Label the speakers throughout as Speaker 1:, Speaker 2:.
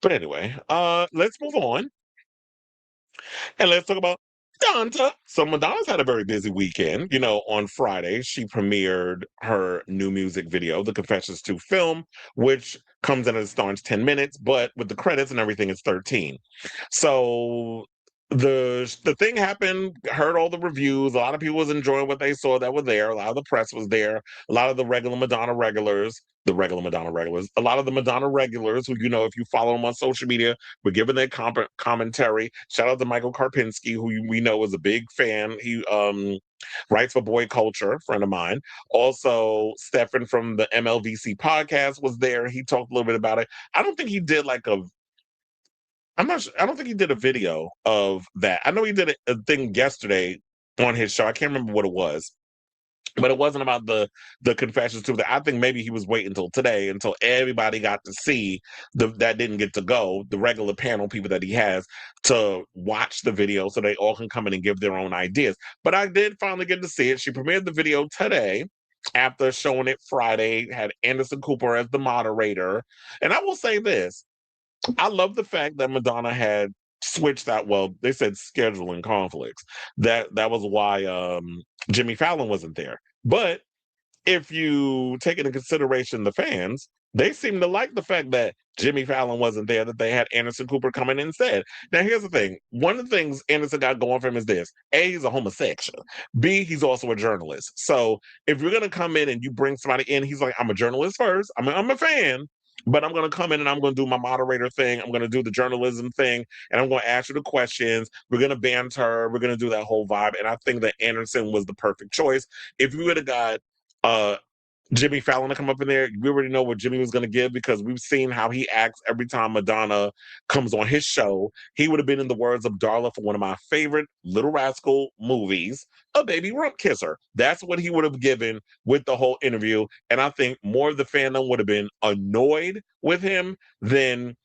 Speaker 1: But anyway, let's move on and let's talk about Donda. So Madonna's had a very busy weekend. On Friday, she premiered her new music video, The Confessions to Film, which comes in at a staunch 10 minutes, but with the credits and everything, it's 13. So the thing happened, heard all the reviews. A lot of people was enjoying what they saw that were there. A lot of the press was there. A lot of the regular Madonna regulars, a lot of the Madonna regulars who, if you follow them on social media, were giving their commentary. Shout out to Michael Karpinski, who we know is a big fan. He writes for Boy Culture, friend of mine. Also, Stefan from the MLVC podcast was there. He talked a little bit about it. I don't think he did I'm not sure, I don't think he did a video of that. I know he did a thing yesterday on his show. I can't remember what it was. But it wasn't about the confessions to that. I think maybe he was waiting until today, until everybody got to see that didn't get to go, the regular panel people that he has, to watch the video so they all can come in and give their own ideas. But I did finally get to see it. She premiered the video today after showing it Friday, had Anderson Cooper as the moderator. And I will say this, I love the fact that Madonna had switched out. Well, they said scheduling conflicts. That was why Jimmy Fallon wasn't there. But if you take into consideration the fans, they seem to like the fact that Jimmy Fallon wasn't there, that they had Anderson Cooper coming in instead. Now, here's the thing. One of the things Anderson got going for him is this. A, he's a homosexual. B, he's also a journalist. So if you're going to come in and you bring somebody in, he's like, I'm a journalist first. I'm a fan. But I'm going to come in and I'm going to do my moderator thing. I'm going to do the journalism thing. And I'm going to ask you the questions. We're going to banter. We're going to do that whole vibe. And I think that Anderson was the perfect choice. If you would have got uh, Jimmy Fallon to come up in there, we already know what Jimmy was going to give because we've seen how he acts every time Madonna comes on his show. He would have been, in the words of Darla, for one of my favorite Little Rascal movies, a baby rump kisser. That's what he would have given with the whole interview. And I think more of the fandom would have been annoyed with him than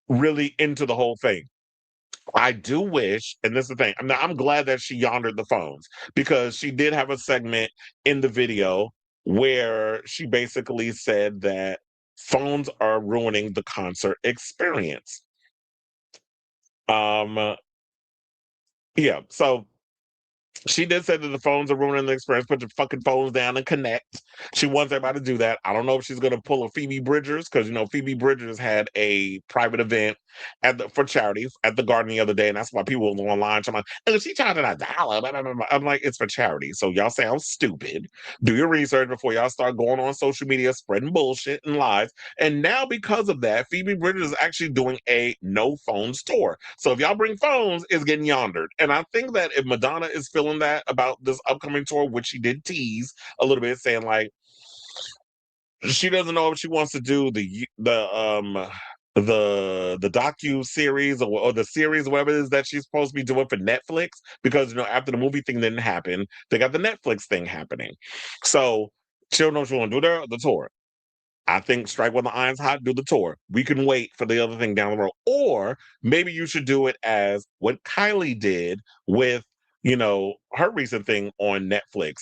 Speaker 1: really into the whole thing. I do wish, and this is the thing, I'm glad that she yondered the phones because she did have a segment in the video where she basically said that phones are ruining the concert experience. Um, yeah, so she did say that the phones are ruining the experience. Put your fucking phones down and connect. She wants everybody to do that. I don't know if she's going to pull a Phoebe Bridgers because Phoebe Bridgers had a private event for charity at the Garden the other day, and that's why people were online. I'm like, and she charging $1. Blah, blah, blah, blah. I'm like, it's for charity. So y'all sound stupid. Do your research before y'all start going on social media spreading bullshit and lies. And now because of that, Phoebe Bridgers is actually doing a no phones tour. So if y'all bring phones, it's getting yondered. And I think that if Madonna is feeling that about this upcoming tour, which she did tease a little bit, saying like she doesn't know if she wants to do the docu series or the series, whatever it is that she's supposed to be doing for Netflix, because after the movie thing didn't happen, they got the Netflix thing happening. So she don't know if she want to do the tour. I think strike when the iron's hot, do the tour. We can wait for the other thing down the road. Or maybe you should do it as what Kylie did with, her recent thing on Netflix.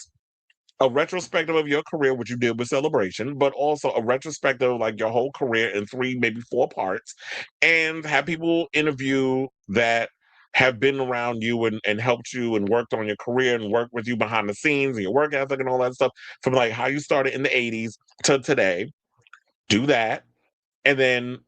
Speaker 1: A retrospective of your career, which you did with Celebration, but also a retrospective of like your whole career in 3, maybe 4 parts, and have people interview that have been around you and helped you and worked on your career and worked with you behind the scenes and your work ethic and all that stuff, from like how you started in the 80s to today. Do that, and then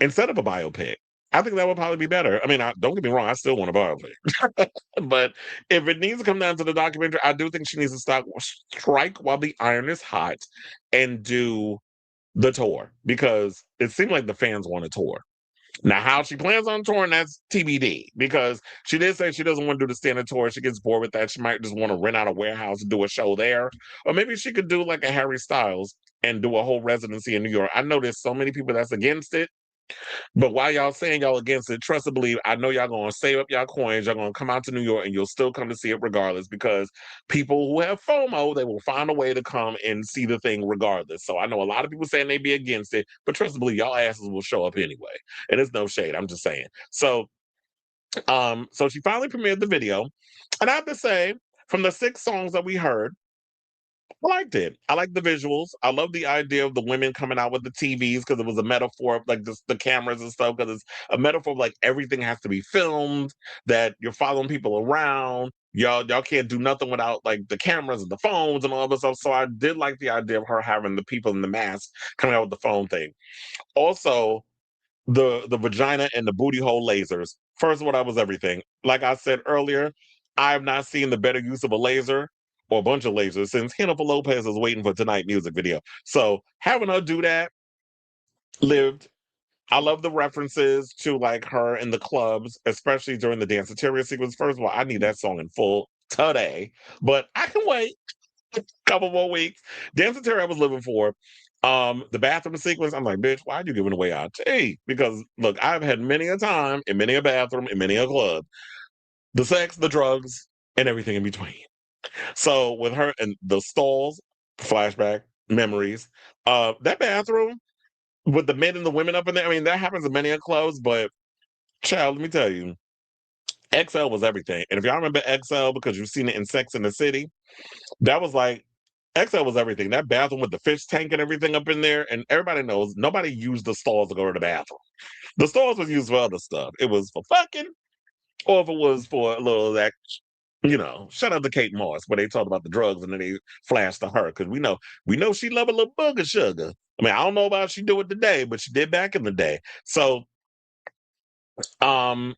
Speaker 1: instead of a biopic, I think that would probably be better. I mean, don't get me wrong, I still want a biopic. But if it needs to come down to the documentary, I do think she needs to strike while the iron is hot and do the tour, because it seemed like the fans want a tour. Now, how she plans on touring, that's TBD, because she did say she doesn't want to do the standard tour. She gets bored with that. She might just want to rent out a warehouse and do a show there. Or maybe she could do like a Harry Styles and do a whole residency in New York. I know there's so many people that's against it, but while y'all saying y'all against it, trust and believe, I know y'all gonna save up y'all coins. Y'all gonna come out to New York and you'll still come to see it regardless, because people who have FOMO, they will find a way to come and see the thing regardless. So I know a lot of people saying they be against it, but trust and believe, y'all asses will show up anyway. And it's no shade, I'm just saying. So she finally premiered the video. And I have to say, from the 6 songs that we heard, I liked it. I liked the visuals. I love the idea of the women coming out with the TVs because it was a metaphor of like the cameras and stuff. Because it's a metaphor of like everything has to be filmed, that you're following people around. Y'all can't do nothing without like the cameras and the phones and all this stuff. So I did like the idea of her having the people in the mask coming out with the phone thing. Also, the vagina and the booty hole lasers. First one, that was everything. Like I said earlier, I have not seen the better use of a laser or a bunch of lasers since Jennifer Lopez is waiting for tonight music video. So having her do that lived. I love the references to like her in the clubs, especially during the danceteria sequence. First of all, I need that song in full today, but I can wait a couple more weeks. Danceteria I was living for. The bathroom sequence, I'm like, bitch, why are you giving away our tea? Because look, I've had many a time in many a bathroom, in many a club, the sex, the drugs, and everything in between. So with her and the stalls, flashback memories, that bathroom with the men and the women up in there. I mean, that happens in many a clubs, but child, let me tell you, XL was everything. And if y'all remember XL because you've seen it in Sex in the City, that was like XL was everything. That bathroom with the fish tank and everything up in there, and everybody knows nobody used the stalls to go to the bathroom. The stalls was used for other stuff. It was for fucking, or if it was for a little of that, shout out to Kate Moss where they talked about the drugs and then they flashed to her because we know she love a little booger sugar. I mean, I don't know about she do it today, but she did back in the day. So um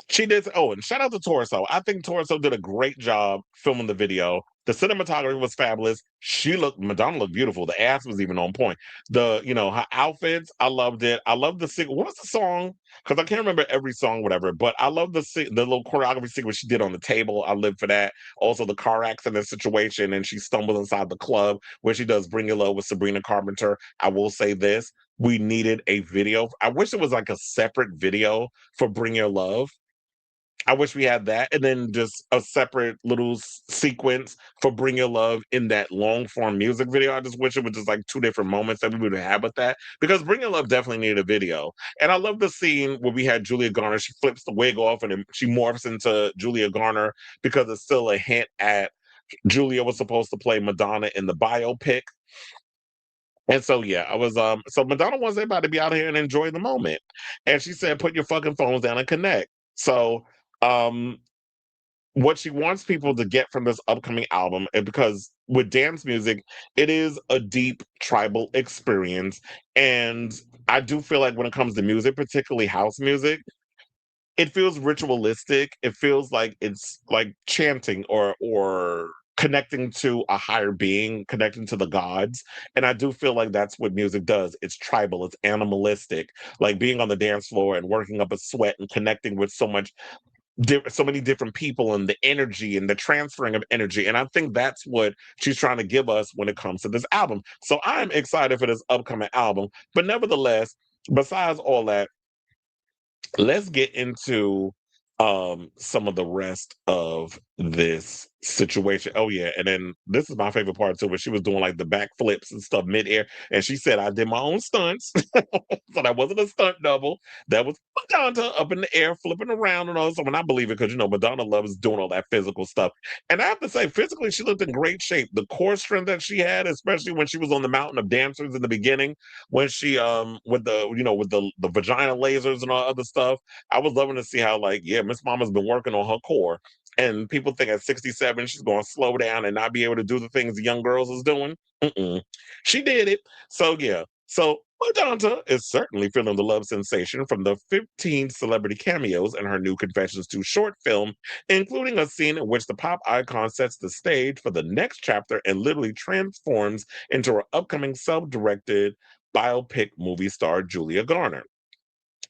Speaker 1: she did. Oh, and shout out to Torso. I think Torso did a great job filming the video. The cinematography was fabulous. Madonna looked beautiful. The ass was even on point. Her outfits, I loved it. I love the what was the song? Because I can't remember every song, whatever. But I love the little choreography sequence she did on the table. I lived for that. Also, the car accident situation, and she stumbles inside the club where she does "Bring Your Love" with Sabrina Carpenter. I will say this: we needed a video. I wish it was like a separate video for "Bring Your Love." I wish we had that, and then just a separate little sequence for "Bring Your Love" in that long form music video. I just wish it was just like two different moments that we would have with that because "Bring Your Love" definitely needed a video. And I love the scene where we had Julia Garner. She flips the wig off and then she morphs into Julia Garner because it's still a hint at Julia was supposed to play Madonna in the biopic. And so yeah, I was so Madonna wants everybody to be out here and enjoy the moment. And she said, put your fucking phones down and connect. So um what she wants people to get from this upcoming album, and because with dance music, it is a deep tribal experience. And I do feel like when it comes to music, particularly house music, it feels ritualistic. It feels like it's like chanting or connecting to a higher being, connecting to the gods. And I do feel like that's what music does. It's tribal, it's animalistic, like being on the dance floor and working up a sweat and connecting with so many different people and the energy and the transferring of energy. And I think that's what she's trying to give us when it comes to this album. So I'm excited for this upcoming album. But nevertheless, besides all that, let's get into some of the rest of this situation. Oh yeah, and then this is my favorite part too, where she was doing like the backflips and stuff midair, and she said, "I did my own stunts," so that wasn't a stunt double. That was Madonna up in the air, flipping around and all. So when I believe it, because Madonna loves doing all that physical stuff, and I have to say, physically, she looked in great shape. The core strength that she had, especially when she was on the mountain of dancers in the beginning, when she with the vagina lasers and all other stuff. I was loving to see how, like, yeah, Miss Mama's been working on her core. And people think at 67 she's going to slow down and not be able to do the things the young girls is doing. Mm-mm. She did it. So yeah. So Madonna is certainly feeling the love sensation from the 15 celebrity cameos in her new Confessions 2 short film, including a scene in which the pop icon sets the stage for the next chapter and literally transforms into her upcoming self-directed biopic movie star Julia Garner.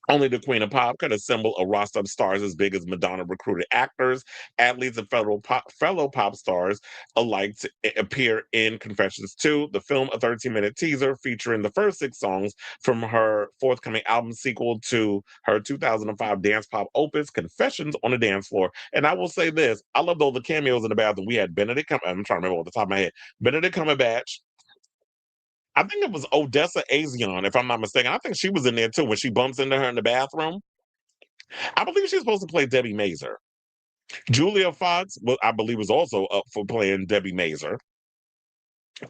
Speaker 1: Only the Queen of Pop could assemble a roster of stars as big as Madonna recruited actors, athletes, and fellow pop stars alike to appear in Confessions 2, the film, a 13-minute teaser featuring the first six songs from her forthcoming album sequel to her 2005 dance pop opus, Confessions on the Dance Floor. And I will say this, I loved all the cameos in the bathroom. We had I'm trying to remember off the top of my head, Benedict Cumberbatch, I think it was Odessa Azion, if I'm not mistaken. I think she was in there too when she bumps into her in the bathroom. I believe she's supposed to play Debbie Mazer. Julia Fox, well, I believe, was also up for playing Debbie Mazer.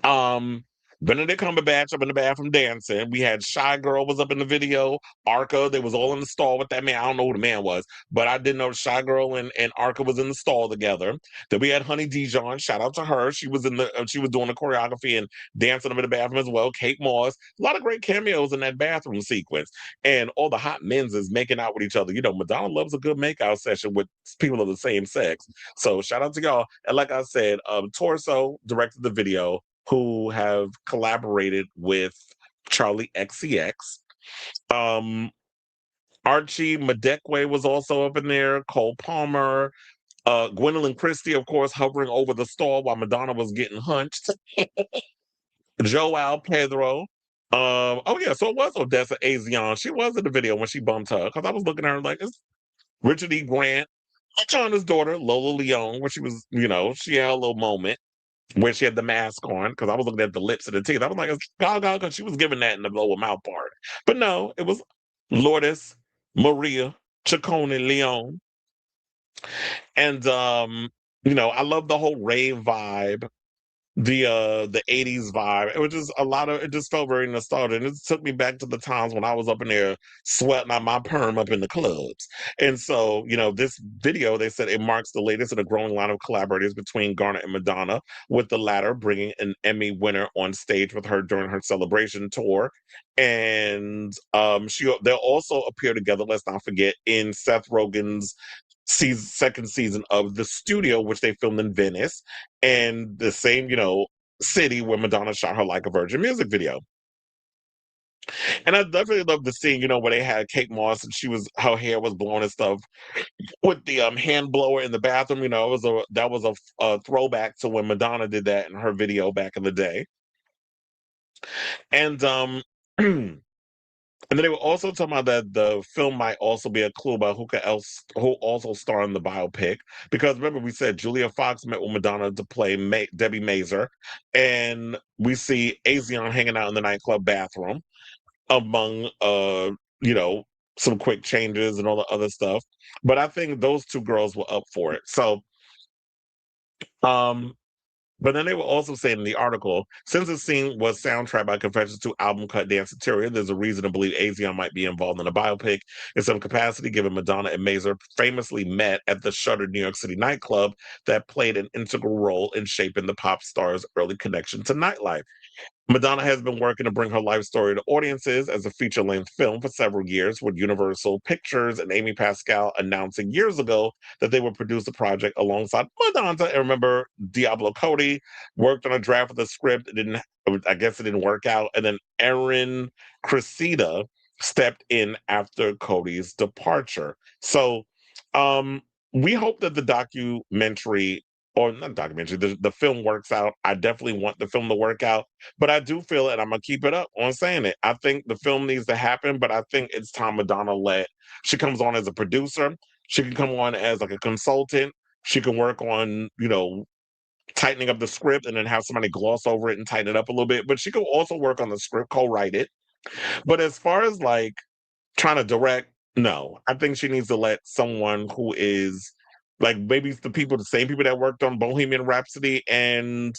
Speaker 1: Um, Benedict Cumberbatch up in the bathroom dancing. We had Shy Girl was up in the video. Arca, they was all in the stall with that man. I don't know who the man was, but I did know Shy Girl and Arca was in the stall together. Then we had Honey Dijon. Shout out to her. She was in the she was doing the choreography and dancing up in the bathroom as well. Kate Moss. A lot of great cameos in that bathroom sequence. And all the hot men's is making out with each other. You know, Madonna loves a good makeout session with people of the same sex. So shout out to y'all. And like I said, Torso directed the video who have collaborated with Charlie XCX. Um, Archie Madekwe was also up in there. Cole Palmer, Gwendolyn Christie, of course, hovering over the stall while Madonna was getting hunched. Joao Pedro. Oh yeah, so it was Odessa Azion. She was in the video when she bumped her because I was looking at her like it's Richard E. Grant, Madonna's daughter Lola Leone, where she was, she had a little moment when she had the mask on, because I was looking at the lips and the teeth. I was like, it's Gaga, because she was giving that in the lower mouth part. But no, it was Lourdes Maria Ciccone Leone. And I love the whole rave vibe, the 80s vibe. It was just it just felt very nostalgic. And it took me back to the times when I was up in there sweating out my perm up in the clubs. And so, this video, they said it marks the latest in a growing line of collaborators between Garner and Madonna, with the latter bringing an Emmy winner on stage with her during her celebration tour. And they'll also appear together, let's not forget, in Seth Rogen's second season of The Studio, which they filmed in Venice, and the same, city where Madonna shot her Like a Virgin music video. And I definitely love the scene, where they had Kate Moss and her hair was blown and stuff with the hand blower in the bathroom. That was a throwback to when Madonna did that in her video back in the day. And And then they were also talking about that the film might also be a clue about who also star in the biopic. Because remember, we said Julia Fox met with Madonna to play Debbie Mazur, and we see Azion hanging out in the nightclub bathroom among you know, some quick changes and all the other stuff. But I think those two girls were up for it. So um but then they were also saying in the article, since the scene was soundtracked by Confessions to album cut Dance Interior, there's a reason to believe Azion might be involved in a biopic in some capacity, given Madonna and Mazur famously met at the shuttered New York City nightclub that played an integral role in shaping the pop star's early connection to nightlife. Madonna has been working to bring her life story to audiences as a feature length film for several years, with Universal Pictures and Amy Pascal announcing years ago that they would produce the project alongside Madonna. And remember, Diablo Cody worked on a draft of the script. I guess it didn't work out. And then Erin Cressida stepped in after Cody's departure. So um, we hope that the documentary, or not documentary, the film works out. I definitely want the film to work out, but I do feel, and I'm gonna keep it up on saying it, I think the film needs to happen, but I think it's time Madonna she comes on as a producer. She can come on as like a consultant. She can work on, tightening up the script and then have somebody gloss over it and tighten it up a little bit. But she can also work on the script, co-write it. But as far as like trying to direct, no. I think she needs to let someone who is like, maybe it's the same people that worked on Bohemian Rhapsody and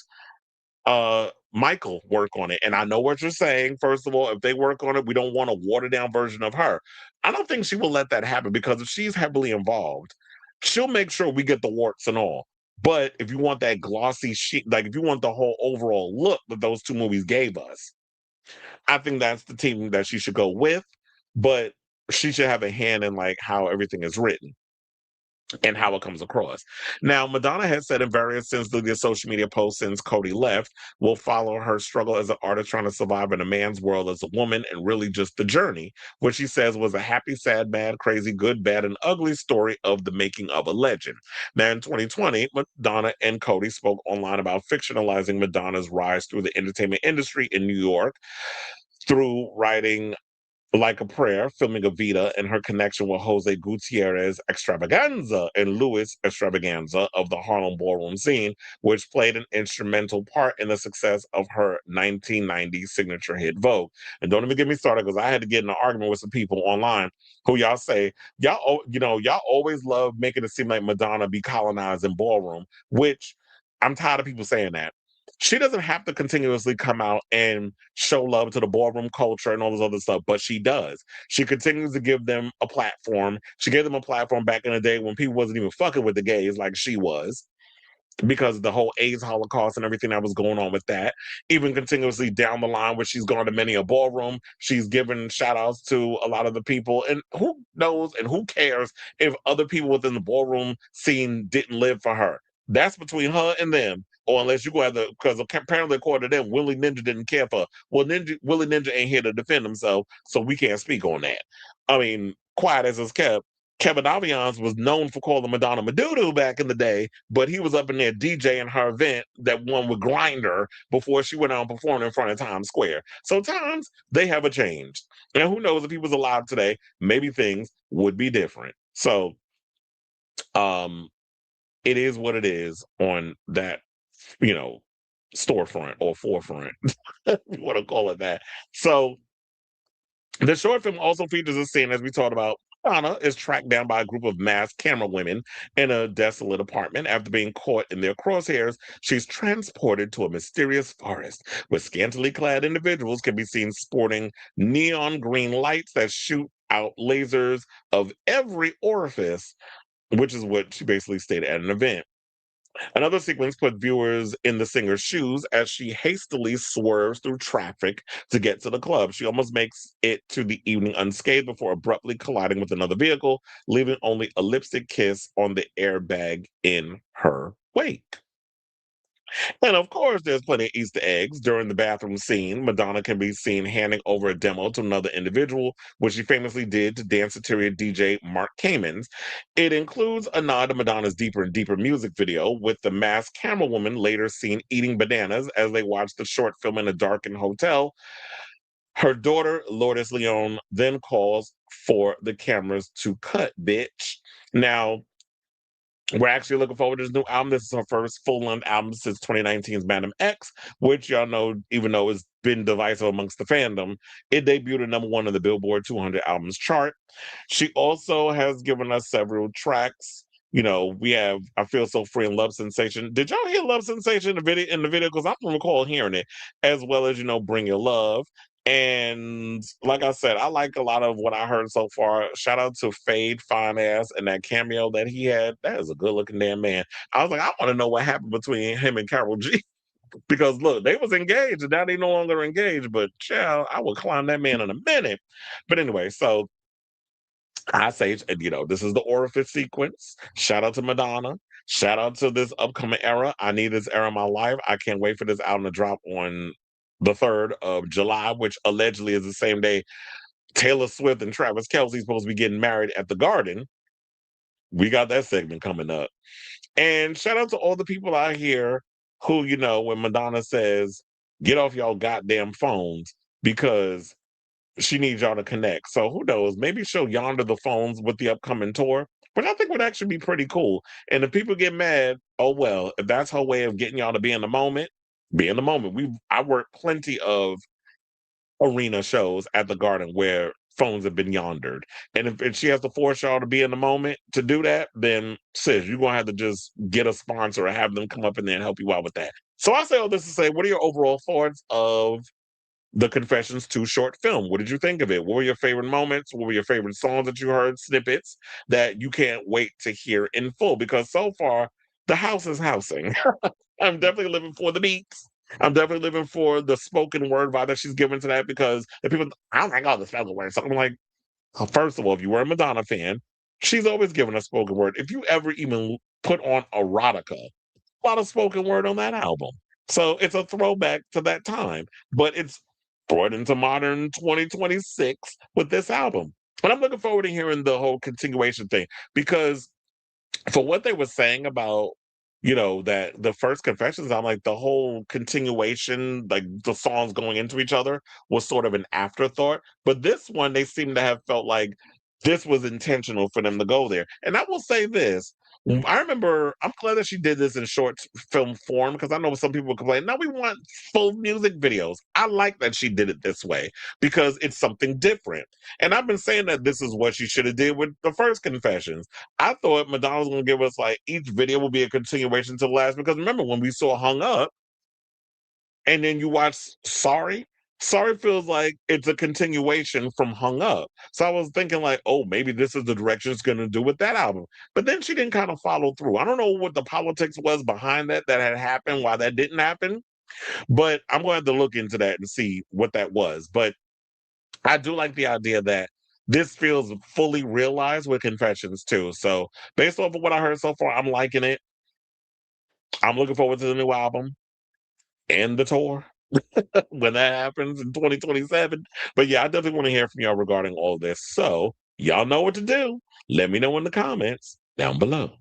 Speaker 1: Michael work on it. And I know what you're saying. First of all, if they work on it, we don't want a watered down version of her. I don't think she will let that happen, because if she's heavily involved, she'll make sure we get the warts and all. But if you want that glossy sheet, like if you want the whole overall look that those two movies gave us, I think that's the team that she should go with. But she should have a hand in like how everything is written and how it comes across. Now, Madonna has said in various sensitive social media posts since Cody left, will follow her struggle as an artist trying to survive in a man's world as a woman, and really just the journey, which she says was a happy, sad, mad, crazy, good, bad, and ugly story of the making of a legend. Now, in 2020, Madonna and Cody spoke online about fictionalizing Madonna's rise through the entertainment industry in New York through writing Like a Prayer, filming Evita, and her connection with Jose Gutierrez Extravaganza and Louis Extravaganza of the Harlem ballroom scene, which played an instrumental part in the success of her 1990 signature hit Vogue. And don't even get me started, because I had to get in an argument with some people online who y'all say, y'all always love making it seem like Madonna be colonized in ballroom, which I'm tired of people saying that. She doesn't have to continuously come out and show love to the ballroom culture and all this other stuff, but she does. She continues to give them a platform. She gave them a platform back in the day when people wasn't even fucking with the gays like she was, because of the whole AIDS Holocaust and everything that was going on with that. Even continuously down the line, where she's gone to many a ballroom, she's given shout outs to a lot of the people. And who knows and who cares if other people within the ballroom scene didn't live for her? That's between her and them. Or unless you go have the, because apparently according to them, Willie Ninja didn't care for her. Well, Willie Ninja ain't here to defend himself, so we can't speak on that. I mean, quiet as it's kept, Kevin Aviance was known for calling Madonna Madoodoo back in the day, but he was up in there DJing her event, that one with Grinder, before she went out and performed in front of Times Square. So times, they have a change. And who knows, if he was alive today, maybe things would be different. So um it is what it is on that, you know, storefront or forefront, if you want to call it that. So the short film also features a scene, as we talked about. Anna is tracked down by a group of masked camera women in a desolate apartment. After being caught in their crosshairs, she's transported to a mysterious forest where scantily clad individuals can be seen sporting neon green lights that shoot out lasers of every orifice, which is what she basically stated at an event. Another sequence put viewers in the singer's shoes as she hastily swerves through traffic to get to the club. She almost makes it to the evening unscathed before abruptly colliding with another vehicle, leaving only a lipstick kiss on the airbag in her wake. And of course, there's plenty of Easter eggs. During the bathroom scene, Madonna can be seen handing over a demo to another individual, which she famously did to danceteria DJ Mark Kamens. It includes a nod to Madonna's Deeper and Deeper music video, with the masked camera woman later seen eating bananas as they watched the short film in a darkened hotel. Her daughter, Lourdes Leon, then calls for the cameras to cut, bitch. Now, we're actually looking forward to this new album. This is her first full-length album since 2019's Madam X, which y'all know, even though it's been divisive amongst the fandom, it debuted at number one on the Billboard 200 albums chart. She also has given us several tracks. You know, we have "I Feel So Free" and "Love Sensation." Did y'all hear "Love Sensation" in the video? In the video, because I don't recall hearing it, as well as, "Bring Your Love." And like I said, I like a lot of what I heard so far. Shout out to Fade Fine Ass and that cameo that he had. That is a good looking damn man. I was like, I want to know what happened between him and Carol G. Because look, they was engaged and now they no longer engaged. But child, I would climb that man in a minute. But anyway, so I say, this is the orifice sequence. Shout out to Madonna. Shout out to this upcoming era. I need this era in my life. I can't wait for this album to drop on the 3rd of July, which allegedly is the same day Taylor Swift and Travis Kelce supposed to be getting married at the Garden. We got that segment coming up. And shout out to all the people out here who, when Madonna says, get off y'all goddamn phones, because she needs y'all to connect. So who knows? Maybe she'll yonder the phones with the upcoming tour, but I think would actually be pretty cool. And if people get mad, oh well. If that's her way of getting y'all to be in the moment, be in the moment. I work plenty of arena shows at the Garden where phones have been yondered. And if she has to force y'all to be in the moment to do that, then sis, you're gonna have to just get a sponsor or have them come up in there and help you out with that. So I say all this to say, what are your overall thoughts of the Confessions 2 short film? What did you think of it? What were your favorite moments? What were your favorite songs that you heard, snippets that you can't wait to hear in full? Because so far, the house is housing. I'm definitely living for the beats. I'm definitely living for the spoken word vibe that she's given to that, because the people, I don't like all the spoken word. So I'm like, well, first of all, if you were a Madonna fan, she's always given a spoken word. If you ever even put on erotica, a lot of spoken word on that album. So it's a throwback to that time, but it's brought into modern 2026 with this album. And I'm looking forward to hearing the whole continuation thing, because for what they were saying about, that the first Confessions, I'm like, the whole continuation, like the songs going into each other, was sort of an afterthought. But this one, they seem to have felt like this was intentional for them to go there. And I will say this. I remember, I'm glad that she did this in short film form, because I know some people complain, no, we want full music videos. I like that she did it this way because it's something different. And I've been saying that this is what she should have did with the first Confessions. I thought Madonna was going to give us, like, each video will be a continuation to the last, because remember when we saw Hung Up, and then you watch Sorry. Sorry feels like it's a continuation from Hung Up. So I was thinking like, oh, maybe this is the direction it's going to do with that album. But then she didn't kind of follow through. I don't know what the politics was behind that had happened, why that didn't happen. But I'm going to have to look into that and see what that was. But I do like the idea that this feels fully realized with Confessions too. So based off of what I heard so far, I'm liking it. I'm looking forward to the new album and the tour when that happens in 2027. But yeah, I definitely want to hear from y'all regarding all this. So y'all know what to do. Let me know in the comments down below.